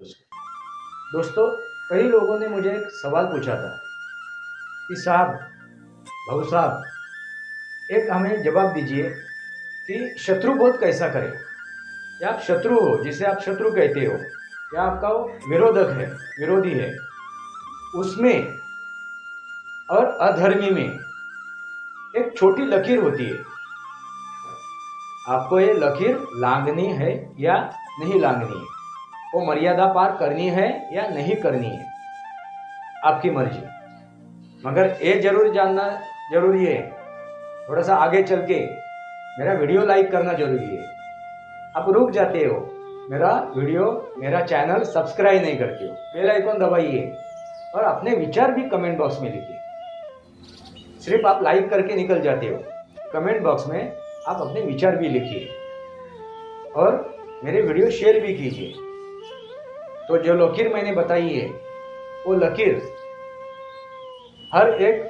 दोस्तों, कई लोगों ने मुझे एक सवाल पूछा था कि साहब, भाऊ साहब, एक हमें जवाब दीजिए कि शत्रुबोध कैसा करें। या आप शत्रु हो, जिसे आप शत्रु कहते हो, या आपका वो विरोधक है, विरोधी है, उसमें और अधर्मी में एक छोटी लकीर होती है। आपको ये लकीर लांघनी है या नहीं लांघनी है, वो मर्यादा पार करनी है या नहीं करनी है, आपकी मर्जी। मगर ये जरूर जानना जरूरी है, थोड़ा सा आगे चल के मेरा वीडियो लाइक करना जरूरी है। आप रुक जाते हो, मेरा वीडियो, मेरा चैनल सब्सक्राइब नहीं करते हो, बेल आइकन दबाइए और अपने विचार भी कमेंट बॉक्स में लिखिए। सिर्फ आप लाइक करके निकल जाते हो, कमेंट बॉक्स में आप अपने विचार भी लिखिए और मेरे वीडियो शेयर भी कीजिए। तो जो लकीर मैंने बताई है, वो लकीर हर एक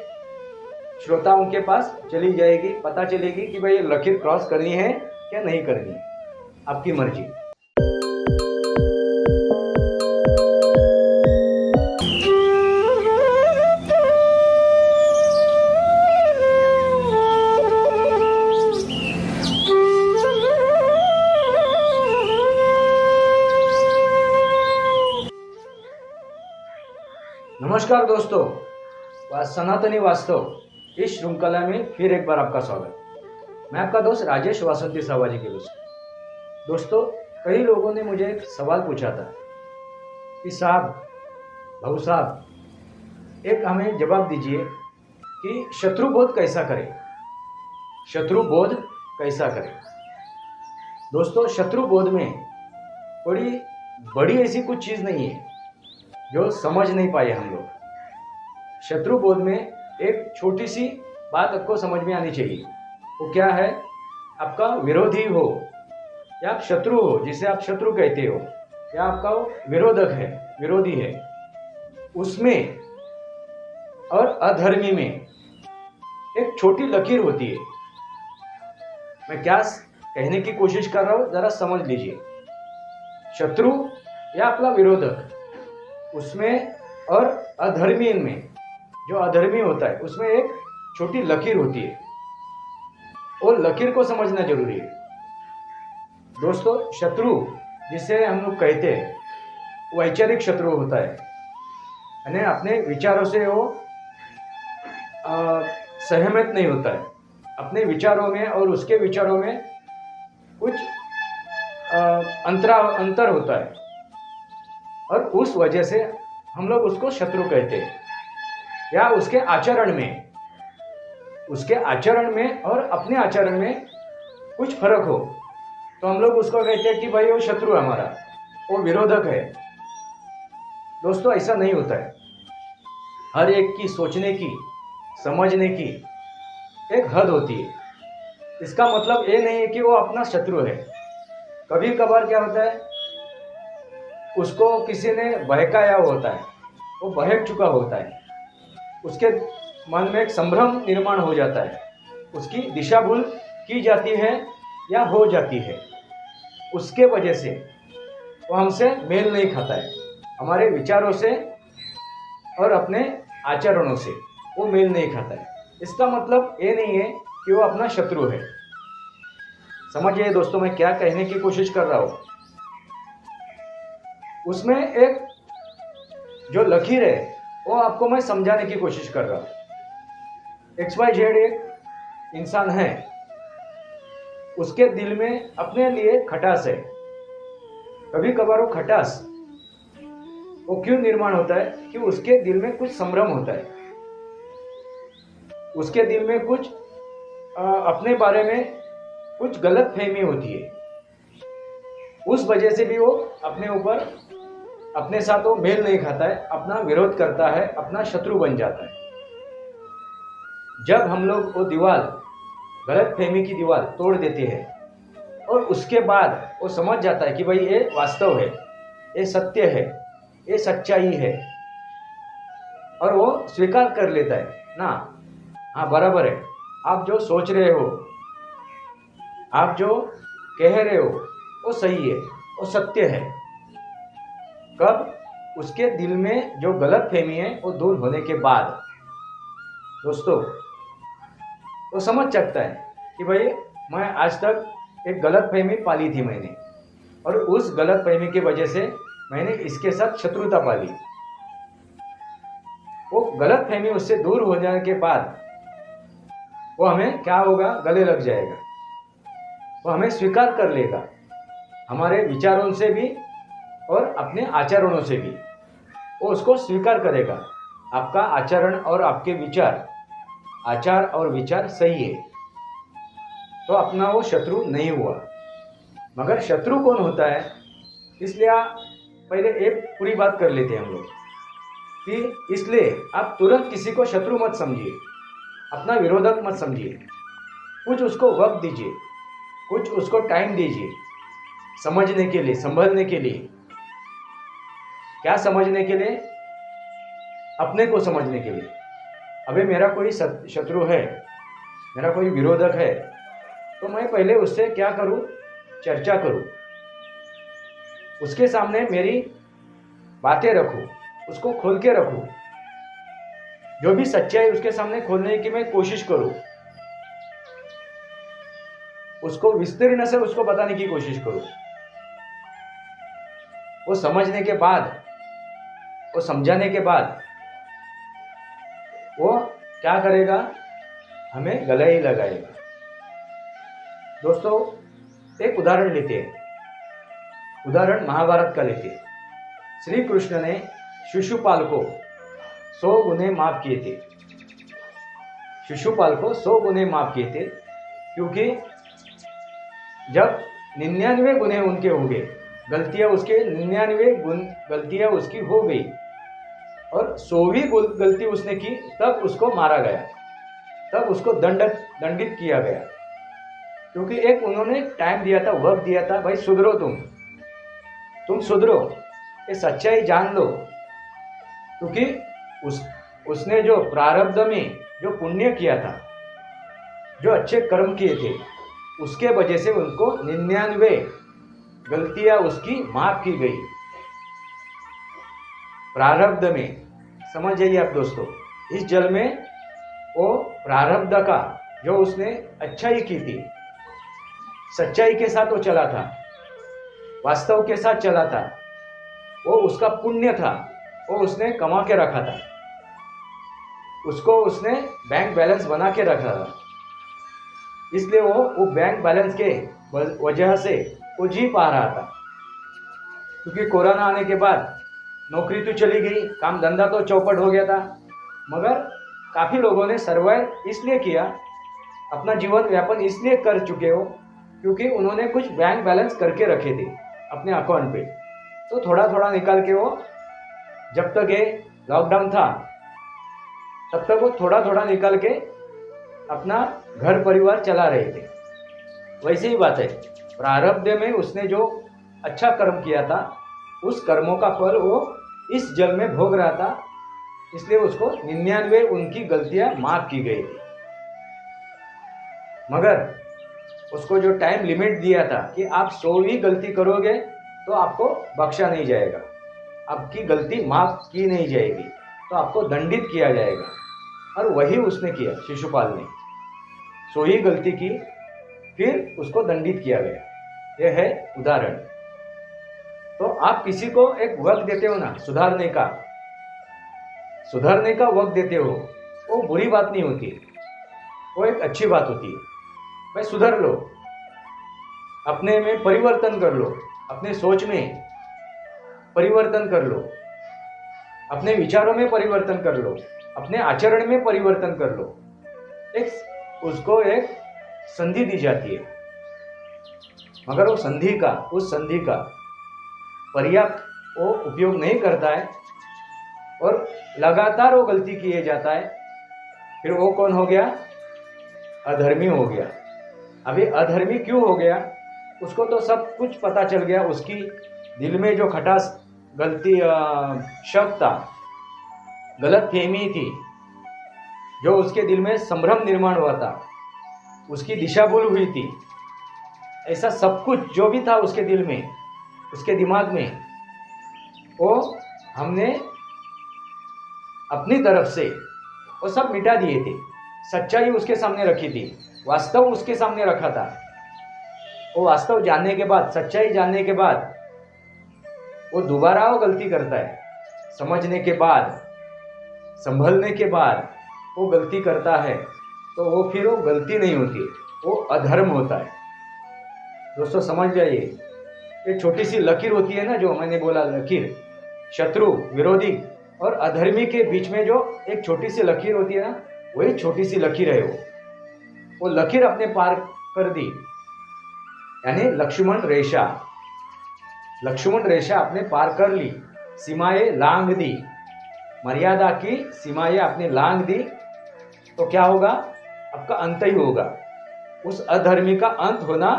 श्रोताओं के पास चली जाएगी, पता चलेगी कि भाई ये लकीर क्रॉस करनी है या नहीं करनी है, आपकी मर्जी। नमस्कार दोस्तों, सनातनी वास्तव इस श्रृंखला में फिर एक बार आपका स्वागत। मैं आपका दोस्त राजेश वासंती सावाजी के दोस्तों, कई लोगों ने मुझे एक सवाल पूछा था कि साहब, भाऊ साहब, एक हमें जवाब दीजिए कि शत्रुबोध कैसा करें। शत्रुबोध कैसा करें। दोस्तों, शत्रुबोध में कोई बड़ी ऐसी कुछ चीज़ नहीं है जो समझ नहीं पाए हम लोग। शत्रुबोध में एक छोटी सी बात आपको समझ में आनी चाहिए। वो क्या है? आपका विरोधी हो या आप शत्रु हो, जिसे आप शत्रु कहते हो, या आपका वो विरोधक है, विरोधी है, उसमें और अधर्मी में एक छोटी लकीर होती है। मैं क्या कहने की कोशिश कर रहा हूँ, जरा समझ लीजिए। शत्रु या आपका विरोधक, उसमें और अधर्मी में, जो अधर्मी होता है, उसमें एक छोटी लकीर होती है। और लकीर को समझना जरूरी है। दोस्तों, शत्रु जिसे हम लोग कहते हैं, वैचारिक शत्रु होता है, यानी अपने विचारों से वो सहमत नहीं होता है। अपने विचारों में और उसके विचारों में कुछ अंतर होता है, और उस वजह से हम लोग उसको शत्रु कहते हैं। या उसके आचरण में और अपने आचरण में कुछ फर्क हो तो हम लोग उसको कहते हैं कि भाई वो शत्रु है हमारा, वो विरोधक है। दोस्तों, ऐसा नहीं होता है। हर एक की सोचने की, समझने की एक हद होती है। इसका मतलब ये नहीं है कि वो अपना शत्रु है। कभी कभार क्या होता है, उसको किसी ने बहकाया होता है, वो बहक चुका होता है, उसके मन में एक संभ्रम निर्माण हो जाता है, उसकी दिशा भूल की जाती है या हो जाती है। उसके वजह से वो हमसे मेल नहीं खाता है, हमारे विचारों से और अपने आचरणों से वो मेल नहीं खाता है। इसका मतलब ये नहीं है कि वो अपना शत्रु है। समझिए दोस्तों, मैं क्या कहने की कोशिश कर रहा हूँ। उसमें एक जो लकीर है, वो आपको मैं समझाने की कोशिश कर रहा हूँ। XYZ एक इंसान है, उसके दिल में अपने लिए खटास है। कभी कभार वो खटास वो क्यों निर्माण होता है कि उसके दिल में कुछ संभ्रम होता है, उसके दिल में कुछ अपने बारे में कुछ गलत फहमी होती है। उस वजह से भी वो अपने साथ वो मेल नहीं खाता है, अपना विरोध करता है, अपना शत्रु बन जाता है। जब हम लोग वो दीवार, गलत फहमी की दीवार तोड़ देते हैं और उसके बाद वो समझ जाता है कि भाई ये वास्तव है, ये सत्य है, ये सच्चाई है, और वो स्वीकार कर लेता है ना, हाँ बराबर है, आप जो सोच रहे हो, आप जो कह रहे हो, वो सही है, वो सत्य है। कब? उसके दिल में जो गलत फहमी है वो दूर होने के बाद। दोस्तों, वो समझ सकता है कि भाई मैं आज तक एक गलत फहमी पाली थी मैंने, और उस गलत फहमी की वजह से मैंने इसके साथ शत्रुता पाली। वो गलत फहमी उससे दूर हो जाने के बाद वो हमें क्या होगा, गले लग जाएगा। वो हमें स्वीकार कर लेगा, हमारे विचारों से भी और अपने आचरणों से भी वो उसको स्वीकार करेगा। आपका आचरण और आपके विचार, आचार और विचार सही है, तो अपना वो शत्रु नहीं हुआ। मगर शत्रु कौन होता है, इसलिए पहले एक पूरी बात कर लेते हैं हम लोग कि इसलिए आप तुरंत किसी को शत्रु मत समझिए, अपना विरोधक मत समझिए। कुछ उसको वक्त दीजिए, कुछ उसको टाइम दीजिए समझने के लिए, संभलने के लिए। क्या समझने के लिए? अपने को समझने के लिए। अबे मेरा कोई शत्रु है, मेरा कोई विरोधक है, तो मैं पहले उससे क्या करूं, चर्चा करूं, उसके सामने मेरी बातें रखूं, उसको खोल के रखूं, जो भी सच्चाई उसके सामने खोलने की मैं कोशिश करूं, उसको विस्तीर्ण से उसको बताने की कोशिश करूं। वो समझने के बाद, वो समझाने के बाद वो क्या करेगा, हमें गले ही लगाएगा। दोस्तों, एक उदाहरण लेते हैं, उदाहरण महाभारत का लेते हैं। श्री कृष्ण ने शिशुपाल को 100 गुने माफ किए थे। शिशुपाल को 100 गुने माफ किए थे, क्योंकि जब 99 गुने उनके हो गए, गलतियां उसके 99 गलतियां उसकी हो गई और 100वीं गलती उसने की, तब उसको मारा गया, तब उसको दंडित किया गया। क्योंकि एक उन्होंने टाइम दिया था, वक्त दिया था, भाई सुधरो, तुम सुधरो, ये सच्चाई जान लो। क्योंकि उसने जो प्रारब्ध में जो पुण्य किया था, जो अच्छे कर्म किए थे, उसके वजह से उनको 99 गलतियां उसकी माफ की गई प्रारब्ध में। समझ जाइए आप दोस्तों, इस जल में वो प्रारब्ध का जो उसने अच्छाई की थी, सच्चाई के साथ वो चला था, वास्तव के साथ चला था, वो उसका पुण्य था, वो उसने कमा के रखा था, उसको उसने बैंक बैलेंस बना के रखा था। इसलिए वो बैंक बैलेंस के वजह से वो जी पा रहा था। क्योंकि कोरोना आने के बाद नौकरी तो चली गई, काम धंधा तो चौपट हो गया था, मगर काफ़ी लोगों ने सर्वाइव इसलिए किया, अपना जीवन यापन इसलिए कर चुके हो क्योंकि उन्होंने कुछ बैंक बैलेंस करके रखे थे अपने अकाउंट पे। तो थोड़ा थोड़ा निकाल के वो, जब तक ये लॉकडाउन था तब तक वो थोड़ा थोड़ा निकाल के अपना घर परिवार चला रहे थे। वैसे ही बात है, प्रारब्ध में उसने जो अच्छा कर्म किया था, उस कर्मों का फल वो इस जल में भोग रहा था, इसलिए उसको 99 उनकी गलतियां माफ की गई थी। मगर उसको जो टाइम लिमिट दिया था कि आप 100वीं गलती करोगे तो आपको बख्शा नहीं जाएगा, आपकी गलती माफ की नहीं जाएगी, तो आपको दंडित किया जाएगा। और वही उसने किया, शिशुपाल ने 100वीं गलती की, फिर उसको दंडित किया गया। यह है उदाहरण। तो आप किसी को एक वक्त देते हो ना सुधारने का वक्त देते हो, वो बुरी बात नहीं होती, वो एक अच्छी बात होती है। भाई सुधर लो, अपने में परिवर्तन कर लो, अपने सोच में परिवर्तन कर लो, अपने विचारों में परिवर्तन कर लो, अपने आचरण में परिवर्तन कर लो। उसको एक संधि दी जाती है, मगर उस संधि का पर्याप्त वो उपयोग नहीं करता है और लगातार वो गलती किए जाता है, फिर वो कौन हो गया? अधर्मी हो गया। अभी अधर्मी क्यों हो गया? उसको तो सब कुछ पता चल गया, उसकी दिल में जो खटास, गलती, शक था, गलत फहमी थी, जो उसके दिल में संभ्रम निर्माण हुआ था, उसकी दिशा भूल हुई थी, ऐसा सब कुछ जो भी था उसके दिल में, उसके दिमाग में, वो हमने अपनी तरफ से वो सब मिटा दिए थे। सच्चाई उसके सामने रखी थी, वास्तव उसके सामने रखा था। वो वास्तव जानने के बाद, सच्चाई जानने के बाद वो दोबारा वो गलती करता है। समझने के बाद, संभलने के बाद वो गलती करता है, तो वो फिर वो गलती नहीं होती, वो अधर्म होता है। दोस्तों समझ जाइए, ये छोटी सी लकीर होती है ना, जो मैंने बोला लकीर, शत्रु, विरोधी और अधर्मी के बीच में जो एक छोटी सी लकीर होती है ना, वही छोटी सी लकीर है। वो लकीर अपने पार कर दी, यानी लक्ष्मण रेखा, लक्ष्मण रेखा अपने पार कर ली, सीमाएं लांघ दी, मर्यादा की सीमाएं आपने लांघ दी, तो क्या होगा? आपका अंत ही होगा। उस अधर्मी का अंत होना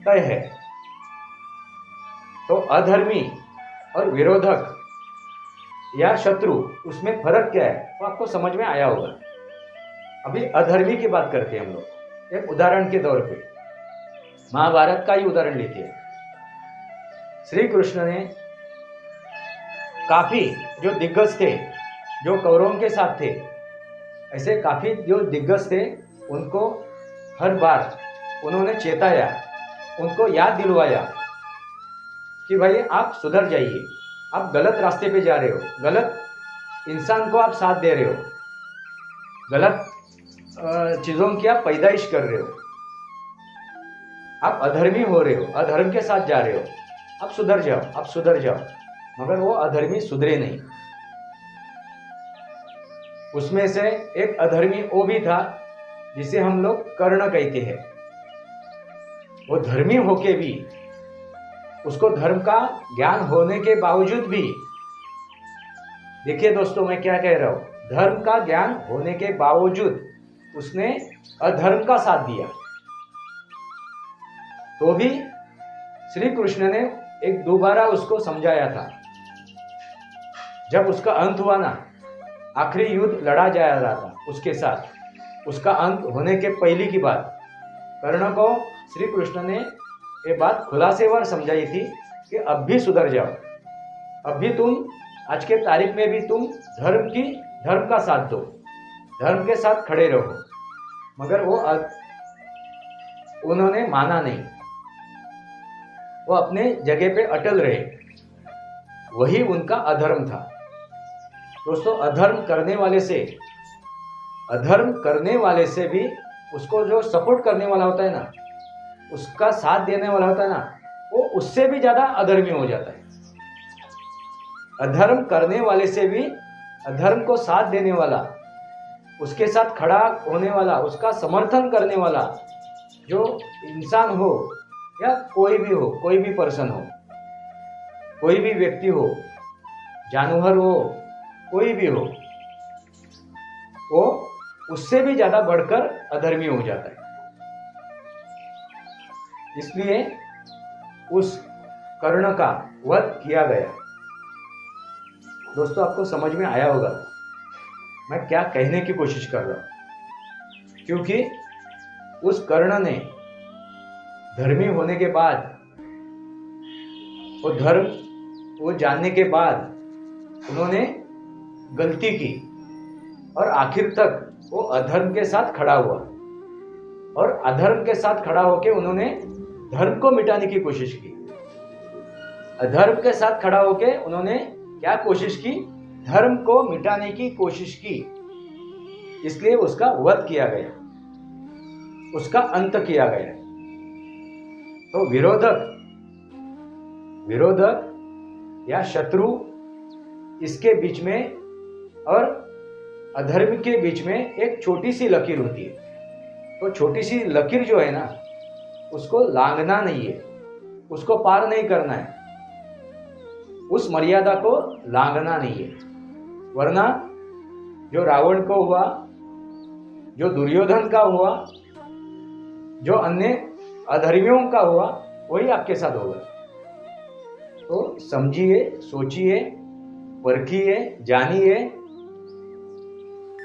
तय है। तो अधर्मी और विरोधक या शत्रु, उसमें फर्क क्या है वो आपको समझ में आया होगा। अभी अधर्मी की बात करते हैं हम लोग। एक उदाहरण के तौर पे महाभारत का ही उदाहरण लेते हैं। श्री कृष्ण ने काफी जो दिग्गज थे, जो कौरवों के साथ थे, ऐसे काफी जो दिग्गज थे, उनको हर बार उन्होंने चेताया, उनको याद दिलवाया कि भाई आप सुधर जाइए, आप गलत रास्ते पे जा रहे हो, गलत इंसान को आप साथ दे रहे हो, गलत चीज़ों की आप पैदाइश कर रहे हो, आप अधर्मी हो रहे हो, अधर्म के साथ जा रहे हो, आप सुधर जाओ, आप सुधर जाओ। मगर वो अधर्मी सुधरे नहीं। उसमें से एक अधर्मी वो भी था जिसे हम लोग कर्ण कहते हैं। वो धर्मी होके भी, उसको धर्म का ज्ञान होने के बावजूद भी, देखिए दोस्तों मैं क्या कह रहा हूं, धर्म का ज्ञान होने के बावजूद उसने अधर्म का साथ दिया। तो भी श्री कृष्ण ने एक दोबारा उसको समझाया था। जब उसका अंत हुआ ना, आखिरी युद्ध लड़ा जा रहा था उसके साथ, उसका अंत होने के पहले की बात, कर्ण को श्री कृष्ण ने ये बात खुलासेवर समझाई थी कि अब भी सुधर जाओ, अब भी तुम आज के तारीख में भी तुम धर्म का साथ दो, धर्म के साथ खड़े रहो। मगर वो उन्होंने माना नहीं, वो अपने जगह पे अटल रहे। वही उनका अधर्म था। दोस्तों अधर्म करने वाले से भी उसको जो सपोर्ट करने वाला होता है ना, उसका साथ देने वाला होता है ना, वो उससे भी ज्यादा अधर्मी हो जाता है। अधर्म करने वाले से भी अधर्म को साथ देने वाला, उसके साथ खड़ा होने वाला, उसका समर्थन करने वाला जो इंसान हो या कोई भी हो, कोई भी पर्सन हो, कोई भी व्यक्ति हो, जानवर हो, कोई भी हो, वो उससे भी ज्यादा बढ़कर अधर्मी हो जाता है। इसलिए उस कर्ण का वध किया गया। दोस्तों आपको समझ में आया होगा मैं क्या कहने की कोशिश कर रहा हूं, क्योंकि उस कर्ण ने धर्मी होने के बाद, वो धर्म वो जानने के बाद उन्होंने गलती की और आखिर तक वो अधर्म के साथ खड़ा हुआ, और अधर्म के साथ खड़ा होकर उन्होंने धर्म को मिटाने की कोशिश की। अधर्म के साथ खड़ा होकर उन्होंने क्या कोशिश की? धर्म को मिटाने की कोशिश की। इसलिए उसका वध किया गया, उसका अंत किया गया। तो विरोधक या शत्रु, इसके बीच में और अधर्म के बीच में एक छोटी सी लकीर होती है। तो छोटी सी लकीर जो है ना, उसको लांघना नहीं है, उसको पार नहीं करना है, उस मर्यादा को लांघना नहीं है। वरना जो रावण को हुआ, जो दुर्योधन का हुआ, जो अन्य अधर्मियों का हुआ, वही आपके साथ होगा। तो समझिए, सोचिए, परखिए, जानिए,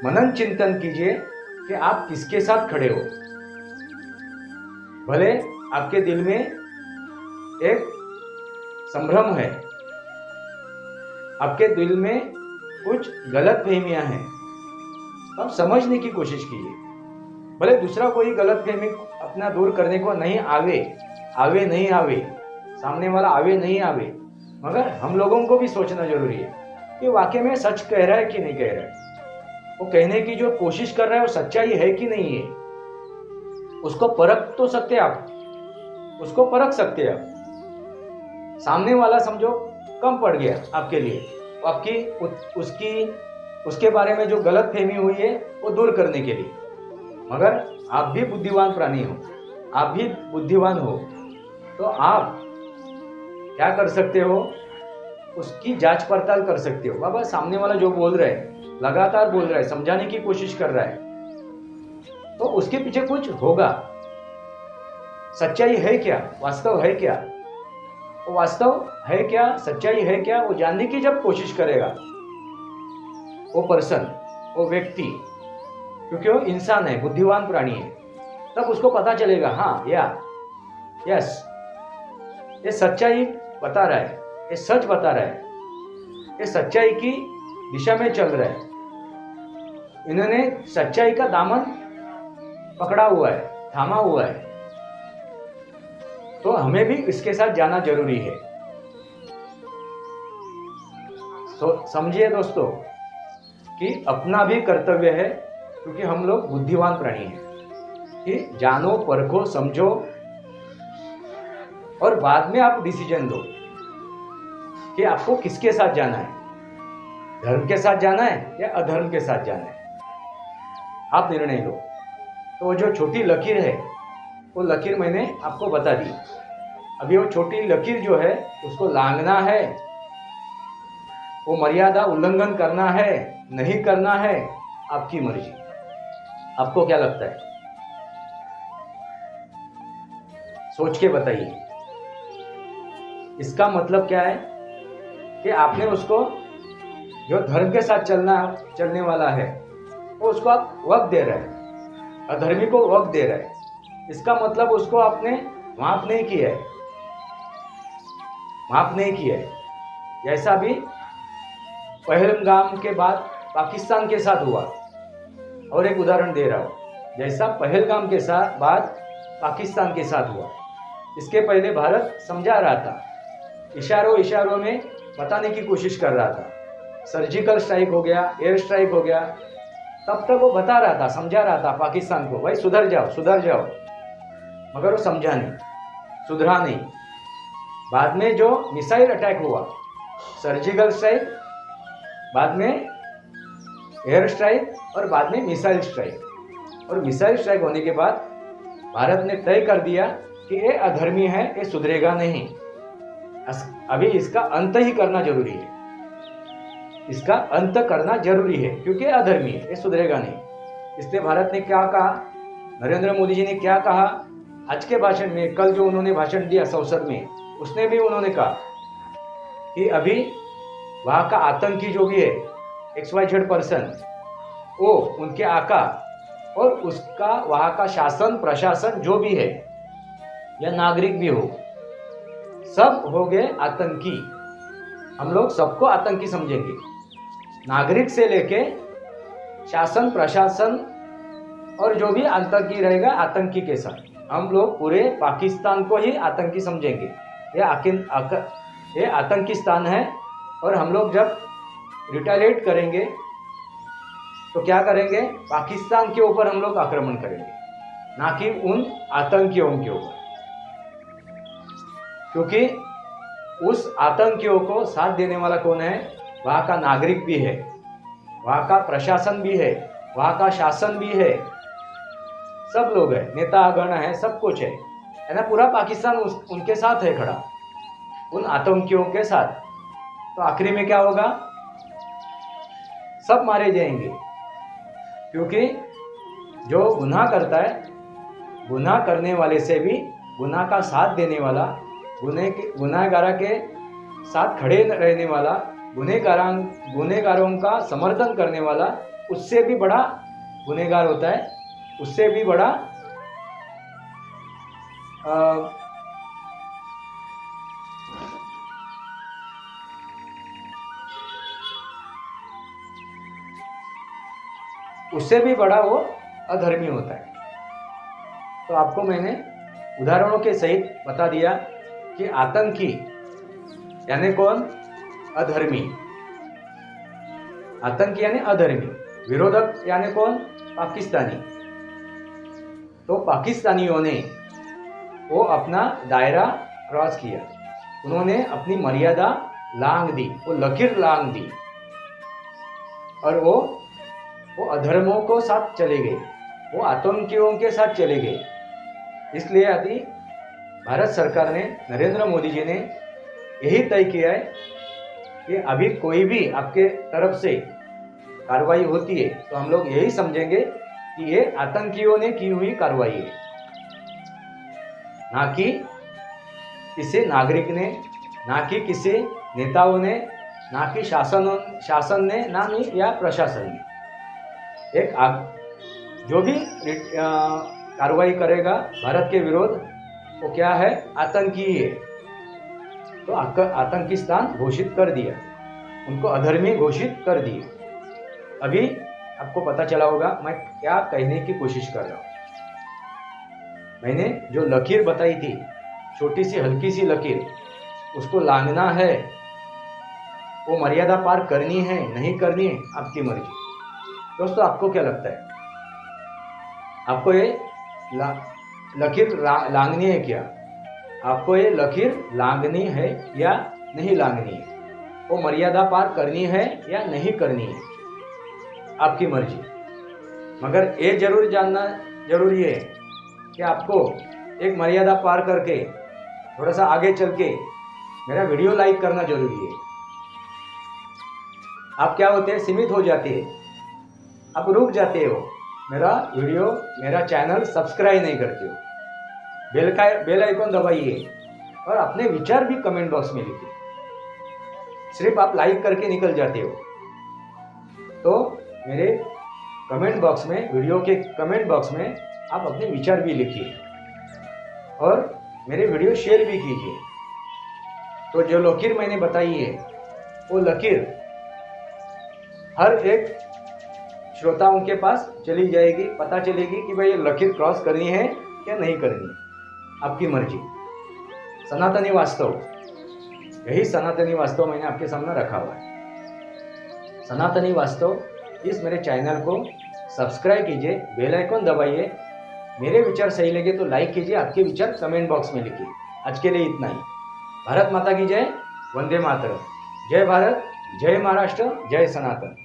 मनन चिंतन कीजिए कि आप किसके साथ खड़े हो। भले आपके दिल में एक संभ्रम है, आपके दिल में कुछ गलत फहमियाँ हैं, अब समझने की कोशिश कीजिए। भले दूसरा कोई गलत फहमी अपना दूर करने को नहीं आवे, आवे नहीं आवे, सामने वाला आवे नहीं आवे, मगर हम लोगों को भी सोचना जरूरी है कि वाकई में सच कह रहा है कि नहीं कह रहा है। वो कहने की जो कोशिश कर रहा है वो सच्चाई है कि नहीं है, उसको परख तो सकते आप, उसको परख सकते आप। सामने वाला समझो कम पड़ गया आपके लिए, आपकी उसके बारे में जो गलत फहमी हुई है वो दूर करने के लिए। मगर आप भी बुद्धिमान प्राणी हो, आप भी बुद्धिमान हो, तो आप क्या कर सकते हो, उसकी जांच पड़ताल कर सकते हो। बाबा सामने वाला जो बोल रहा है, लगातार बोल रहा है, समझाने की कोशिश कर रहा है, तो उसके पीछे कुछ होगा। सच्चाई है क्या, वास्तव है क्या, वो वास्तव है क्या, सच्चाई है क्या, वो जानने की जब कोशिश करेगा वो पर्सन, वो व्यक्ति, क्योंकि वो इंसान है, बुद्धिमान प्राणी है, तब उसको पता चलेगा हाँ या यस, ये सच्चाई बता रहा है, ये सच बता रहा है, ये सच्चाई की दिशा में चल रहा है, इन्होंने सच्चाई का दामन पकड़ा हुआ है, थामा हुआ है। तो हमें भी इसके साथ जाना जरूरी है। तो समझिए दोस्तों कि अपना भी कर्तव्य है, क्योंकि हम लोग बुद्धिमान प्राणी हैं, कि जानो, परखो, समझो और बाद में आप डिसीजन लो कि आपको किसके साथ जाना है, धर्म के साथ जाना है या अधर्म के साथ जाना है, आप निर्णय लो। तो जो छोटी लकीर है वो लकीर मैंने आपको बता दी। अभी वो छोटी लकीर जो है उसको लांघना है, वो मर्यादा उल्लंघन करना है, नहीं करना है, आपकी मर्जी। आपको क्या लगता है, सोच के बताइए। इसका मतलब क्या है कि आपने उसको, जो धर्म के साथ चलने वाला है, वो उसको आप वक्त दे रहे हैं, अधर्मी को वक्त दे रहे हैं। इसका मतलब उसको आपने माफ नहीं किया है, माफ नहीं किया है। जैसा भी पहलगाम के बाद पाकिस्तान के साथ हुआ, और एक उदाहरण दे रहा हूँ, जैसा पहलगाम के साथ बाद पाकिस्तान के साथ हुआ, इसके पहले भारत समझा रहा था, इशारों में बताने की कोशिश कर रहा था, सर्जिकल स्ट्राइक हो गया, एयर स्ट्राइक हो गया, तब तक वो बता रहा था, समझा रहा था पाकिस्तान को, भाई सुधर जाओ सुधर जाओ, मगर वो समझा नहीं, सुधरा नहीं। बाद में जो मिसाइल अटैक हुआ, सर्जिकल स्ट्राइक, बाद में एयर स्ट्राइक और बाद में मिसाइल स्ट्राइक, और मिसाइल स्ट्राइक होने के बाद भारत ने तय कर दिया कि ये अधर्मी है, ये सुधरेगा नहीं, अभी इसका अंत ही करना जरूरी है, इसका अंत करना जरूरी है, क्योंकि अधर्मी है, ये सुधरेगा नहीं। इसलिए भारत ने क्या कहा, नरेंद्र मोदी जी ने क्या कहा आज के भाषण में, कल जो उन्होंने भाषण दिया संसद में, उसने भी उन्होंने कहा कि अभी वहाँ का आतंकी जो भी है, XYZ पर्सन, वो उनके आका और उसका वहाँ का शासन प्रशासन जो भी है या नागरिक भी हो, सब हो गए आतंकी। हम लोग सबको आतंकी समझेंगे, नागरिक से लेके शासन प्रशासन और जो भी आतंकी रहेगा, आतंकी के साथ हम लोग पूरे पाकिस्तान को ही आतंकी समझेंगे। ये आतंकी स्थान है, और हम लोग जब रिटेलिएट करेंगे तो क्या करेंगे, पाकिस्तान के ऊपर हम लोग आक्रमण करेंगे, ना कि उन आतंकियों के ऊपर, क्योंकि उस आतंकियों को साथ देने वाला कौन है, वहाँ का नागरिक भी है, वहाँ का प्रशासन भी है, वहाँ का शासन भी है, सब लोग है, नेता गण है, सब कुछ है ना, पूरा पाकिस्तान उनके साथ है खड़ा, उन आतंकियों के साथ। तो आखिरी में क्या होगा, सब मारे जाएंगे, क्योंकि जो गुनाह करता है, गुनाह करने वाले से भी गुनाह का साथ देने वाला, गुनाहगारा के साथ खड़े रहने वाला, गुनहगारों का समर्थन करने वाला, उससे भी बड़ा गुनहगार होता है, उससे भी बड़ा उससे भी बड़ा वो अधर्मी होता है। तो आपको मैंने उदाहरणों के सहित बता दिया कि आतंकी यानी कौन? अधर्मी। आतंकी यानी अधर्मी। विरोधक यानी कौन? पाकिस्तानी। तो पाकिस्तानियों ने वो अपना दायरा क्रॉस किया, उन्होंने अपनी मर्यादा लांघ दी, वो लकीर लांघ दी और वो अधर्मों को साथ चले गए, वो आतंकियों के साथ चले गए। इसलिए अभी भारत सरकार ने, नरेंद्र मोदी जी ने यही तय किया है कि अभी कोई भी आपके तरफ से कार्रवाई होती है तो हम लोग यही समझेंगे कि ये आतंकियों ने की हुई कार्रवाई है, ना कि किसी नागरिक ने, ना कि किसी नेताओं ने, ना कि शासन ने, ना ही या प्रशासन ने। जो भी कार्रवाई करेगा भारत के विरोध, वो क्या है? आतंकी है। तो आतंकिस्तान घोषित कर दिया, उनको अधर्मी घोषित कर दिए। अभी आपको पता चला होगा मैं क्या कहने की कोशिश कर रहा हूँ। मैंने जो लकीर बताई थी, छोटी सी हल्की सी लकीर, उसको लांघना है, वो मर्यादा पार करनी है, नहीं करनी है, आपकी मर्जी। दोस्तों, आपको क्या लगता है? आपको ये लकीर लांघनी है क्या? आपको ये लकीर लांघनी है या नहीं लांघनी है? वो मर्यादा पार करनी है या नहीं करनी है? आपकी मर्जी। मगर ये जरूर जानना जरूरी है कि आपको एक मर्यादा पार करके थोड़ा सा आगे चल के मेरा वीडियो लाइक करना जरूरी है। आप क्या होते हैं? सीमित हो जाते हैं, आप रुक जाते हो, मेरा वीडियो, मेरा चैनल सब्सक्राइब नहीं करते हो। बेल आइकन दबाइए और अपने विचार भी कमेंट बॉक्स में लिखिए। सिर्फ आप लाइक करके निकल जाते हो। तो मेरे कमेंट बॉक्स में, वीडियो के कमेंट बॉक्स में आप अपने विचार भी लिखिए और मेरे वीडियो शेयर भी कीजिए। तो जो लकीर मैंने बताई है, वो लकीर हर एक श्रोताओं के पास चली जाएगी, पता चलेगी कि भाई ये लकीर क्रॉस करनी है या नहीं करनी, आपकी मर्जी। सनातनी वास्तव, यही सनातनी वास्तव मैंने आपके सामने रखा हुआ है। सनातनी वास्तव, इस मेरे चैनल को सब्सक्राइब कीजिए, बेल आइकन दबाइए। मेरे विचार सही लगे तो लाइक कीजिए, आपके विचार कमेंट बॉक्स में लिखिए। आज के लिए इतना ही। भारत माता की जय, वंदे मातरम। जय भारत, जय महाराष्ट्र, जय सनातन।